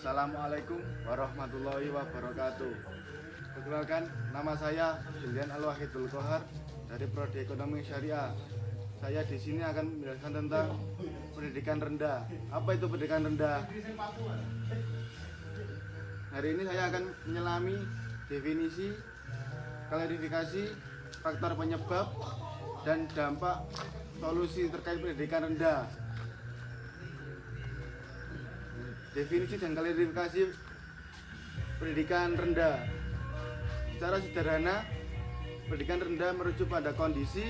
Assalamualaikum warahmatullahi wabarakatuh. Perkenalkan, nama saya Julian Al-Wahidul Kohar dari Prodi Ekonomi Syariah. Saya di sini akan menjelaskan tentang pendidikan rendah. Apa itu pendidikan rendah? Hari ini saya akan menyelami definisi, klarifikasi, faktor penyebab, dan dampak solusi terkait pendidikan rendah. Definisi dan klarifikasi pendidikan rendah. Secara sederhana, pendidikan rendah merujuk pada kondisi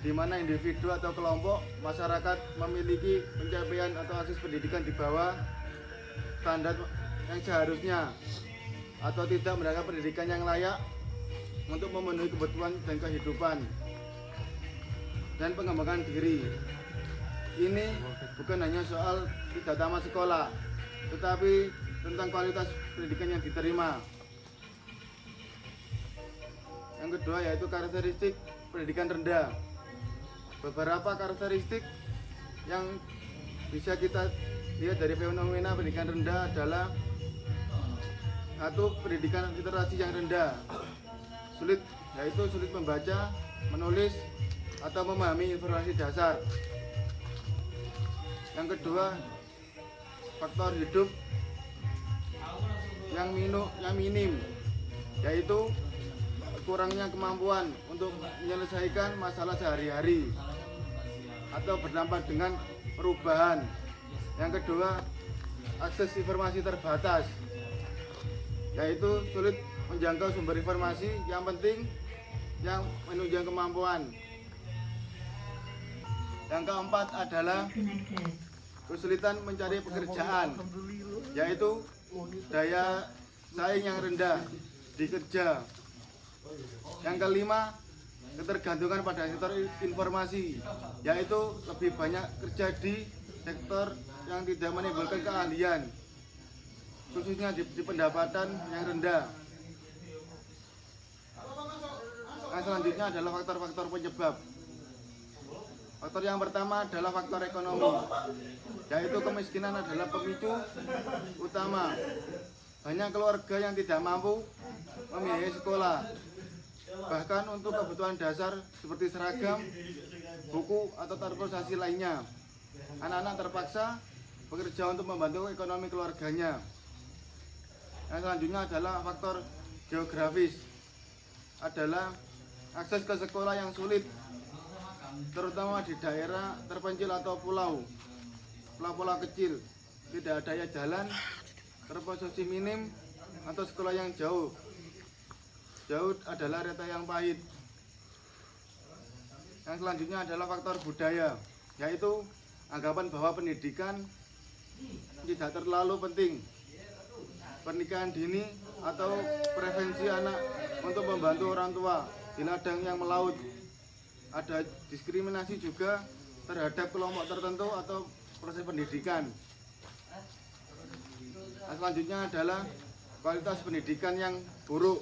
di mana individu atau kelompok masyarakat memiliki pencapaian atau akses pendidikan di bawah standar yang seharusnya atau tidak mendapatkan pendidikan yang layak untuk memenuhi kebutuhan dan kehidupan dan pengembangan diri. Ini bukan hanya soal tidak tamat sekolah, tetapi tentang kualitas pendidikan yang diterima. Yang kedua yaitu karakteristik pendidikan rendah. Beberapa karakteristik yang bisa kita lihat dari fenomena pendidikan rendah adalah: satu, pendidikan literasi yang rendah, yaitu sulit membaca, menulis, atau memahami informasi dasar. Yang kedua, faktor hidup yang minim, yaitu kurangnya kemampuan untuk menyelesaikan masalah sehari-hari atau berdampak dengan perubahan. Yang kedua, akses informasi terbatas, yaitu sulit menjangkau sumber informasi yang penting yang menunjang kemampuan. Yang keempat adalah kesulitan mencari pekerjaan, yaitu daya saing yang rendah di kerja. Yang kelima, ketergantungan pada sektor informasi, yaitu lebih banyak kerja di sektor yang tidak menimbulkan keahlian, khususnya di pendapatan yang rendah. Yang selanjutnya adalah faktor-faktor penyebab. Faktor yang pertama adalah faktor ekonomi, yaitu kemiskinan adalah pemicu utama. Banyak keluarga yang tidak mampu membiayai sekolah, bahkan untuk kebutuhan dasar seperti seragam, buku, atau transportasi lainnya. Anak-anak terpaksa bekerja untuk membantu ekonomi keluarganya. Yang selanjutnya adalah faktor geografis, adalah akses ke sekolah yang sulit, terutama di daerah terpencil atau pulau-pulau kecil, tidak adanya jalan, transportasi minim, atau sekolah yang jauh adalah reta yang pahit. Yang selanjutnya adalah faktor budaya, yaitu anggapan bahwa pendidikan tidak terlalu penting, pernikahan dini, atau prevensi anak untuk membantu orang tua di ladang yang melaut. Ada diskriminasi juga terhadap kelompok tertentu atau proses pendidikan. Selanjutnya adalah kualitas pendidikan yang buruk,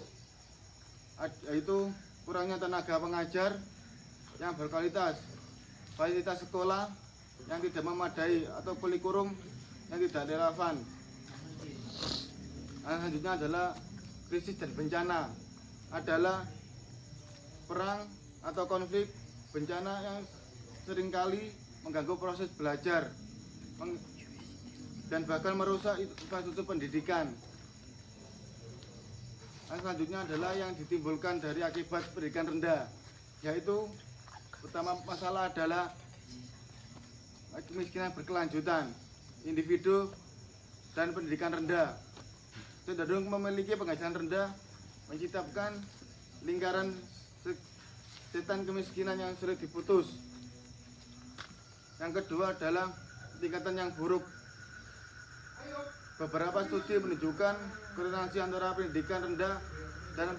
yaitu kurangnya tenaga pengajar yang berkualitas, fasilitas sekolah yang tidak memadai, atau kurikulum yang tidak relevan. Selanjutnya adalah krisis dan bencana, adalah perang atau konflik, bencana yang seringkali mengganggu proses belajar dan bahkan merusak infrastruktur pendidikan. Yang selanjutnya adalah yang ditimbulkan dari akibat pendidikan rendah, yaitu utama masalah adalah kemiskinan berkelanjutan, individu, dan pendidikan rendah cenderung memiliki penghasilan rendah, menciptakan lingkaran setan kemiskinan yang sulit diputus. Yang kedua adalah tingkatan yang buruk. Beberapa studi menunjukkan korelasi antara pendidikan rendah dan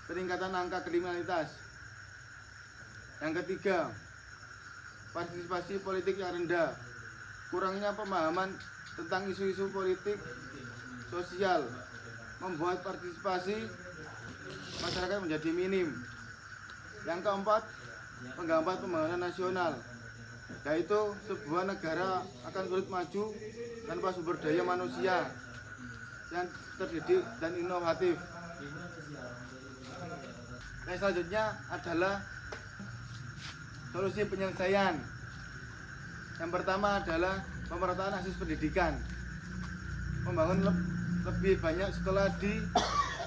peningkatan angka kriminalitas. Yang ketiga, partisipasi politik yang rendah. Kurangnya pemahaman tentang isu-isu politik sosial membuat partisipasi masyarakat menjadi minim. Yang keempat, penggambaran pembangunan nasional. yaitu sebuah negara akan sulit maju tanpa sumber daya manusia yang terdidik dan inovatif. Yang selanjutnya adalah solusi penyelesaian. Yang pertama adalah pemerataan akses pendidikan, membangun lebih banyak sekolah di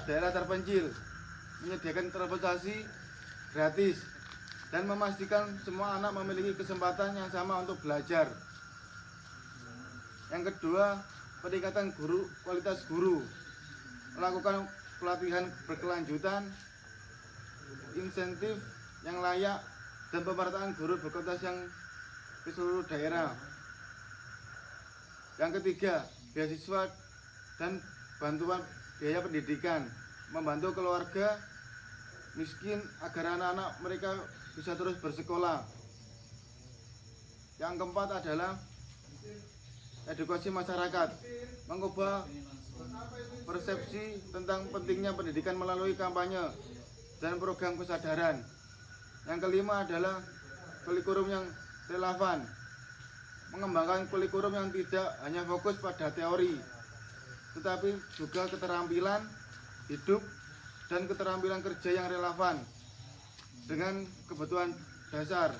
daerah terpencil, menyediakan transportasi gratis, dan memastikan semua anak memiliki kesempatan yang sama untuk belajar. Yang kedua, peningkatan kualitas guru, melakukan pelatihan berkelanjutan, insentif yang layak, dan pemerataan guru berkualitas yang ke seluruh daerah. Yang ketiga, beasiswa dan bantuan biaya pendidikan, membantu keluarga miskin agar anak-anak mereka bisa terus bersekolah. Yang keempat adalah edukasi masyarakat, mengubah persepsi tentang pentingnya pendidikan melalui kampanye dan program kesadaran. Yang kelima adalah kurikulum yang relevan, mengembangkan kurikulum yang tidak hanya fokus pada teori, tetapi juga keterampilan hidup dan keterampilan kerja yang relevan dengan kebutuhan dasar.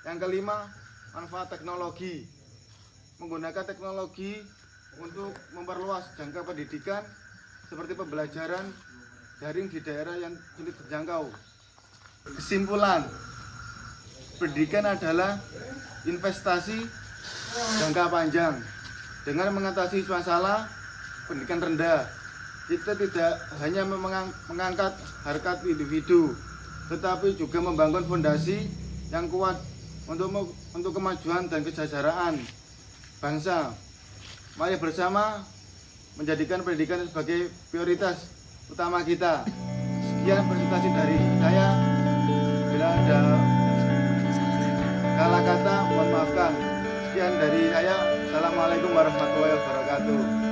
Yang kelima, manfaat teknologi, menggunakan teknologi untuk memperluas jangka pendidikan seperti pembelajaran daring di daerah yang sulit terjangkau. Kesimpulan, pendidikan adalah investasi jangka panjang. Dengan mengatasi masalah pendidikan rendah, kita tidak hanya mengangkat harkat individu, tetapi juga membangun fondasi yang kuat untuk kemajuan dan kesejahteraan bangsa. Mari bersama menjadikan pendidikan sebagai prioritas utama kita. Sekian presentasi dari saya. Bila ada salah kata, mohon maafkan. Sekian dari saya. Assalamualaikum warahmatullahi wabarakatuh.